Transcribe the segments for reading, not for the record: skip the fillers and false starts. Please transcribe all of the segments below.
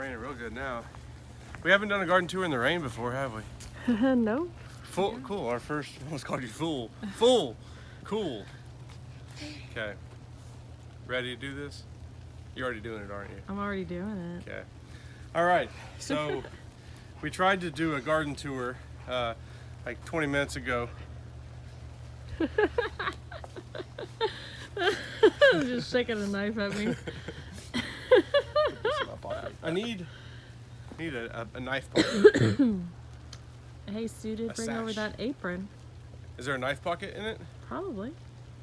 raining real good now. We haven't done a garden tour in the rain before, have we? No. Full, cool. Our first, I almost called you fool. Full, cool. Okay. Ready to do this? You're already doing it, aren't you? I'm already doing it. Okay. All right. So we tried to do a garden tour like 20 minutes ago. Just shaking a knife at me. I need a knife pocket. Hey, Sue did bring over that apron. Is there a knife pocket in it? Probably.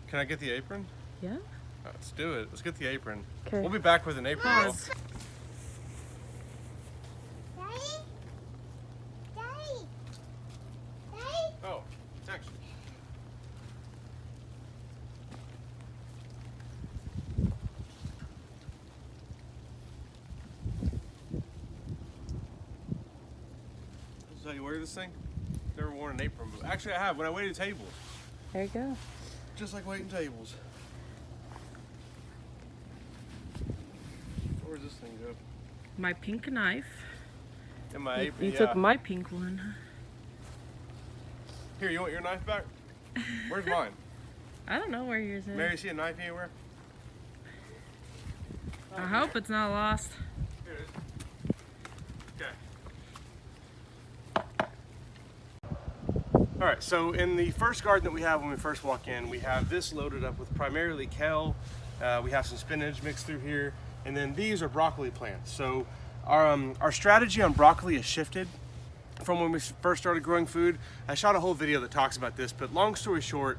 Can I get the apron? Yeah. Let's do it. Let's get the apron. Okay. We'll be back with an apron. Though. Oh, text. This is how you wear this thing? Never worn an apron before. Actually, I have when I waited tables. There you go. Just like waiting tables. Where does this thing go? My pink knife. In my apron, You yeah. took my pink one. Here, you want your knife back? Where's mine? I don't know where yours is. Mary, see a knife anywhere? I hope it's not lost. Here it is. Okay. All right, so in the first garden that we have when we first walk in, we have this loaded up with primarily kale. We have some spinach mixed through here, and then these are broccoli plants. So our strategy on broccoli has shifted from when we first started growing food. I shot a whole video that talks about this, but long story short,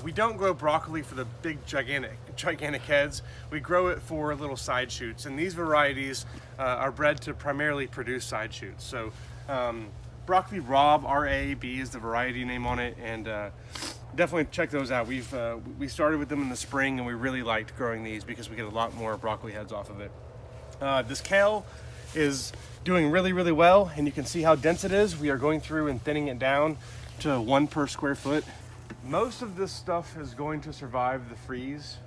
we don't grow broccoli for the big gigantic heads. We grow it for little side shoots, and these varieties are bred to primarily produce side shoots. So broccoli Rob, R-A-B is the variety name on it, and definitely check those out. We started with them in the spring, and we really liked growing these because we get a lot more broccoli heads off of it. This kale is doing really, really well, and you can see how dense it is. We are going through and thinning it down to 1 per square foot. Most of this stuff is going to survive the freeze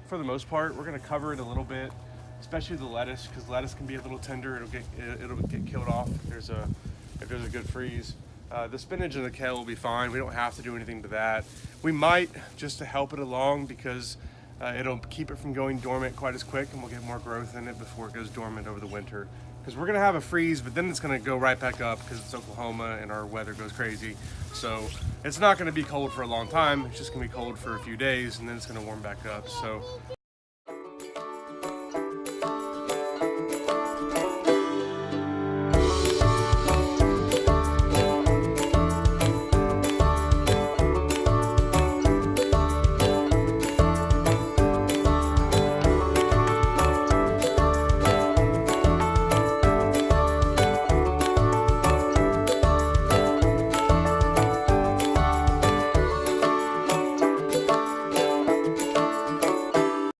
for the most part. We're going to cover it a little bit, especially the lettuce, because lettuce can be a little tender. It'll get killed off if there's a good freeze. The spinach and the kale will be fine. We don't have to do anything to that. We might just to help it along because it'll keep it from going dormant quite as quick, and we'll get more growth in it before it goes dormant over the winter. Because we're gonna have a freeze, but then it's gonna go right back up because it's Oklahoma and our weather goes crazy. So it's not gonna be cold for a long time. It's just gonna be cold for a few days, and then it's gonna warm back up. So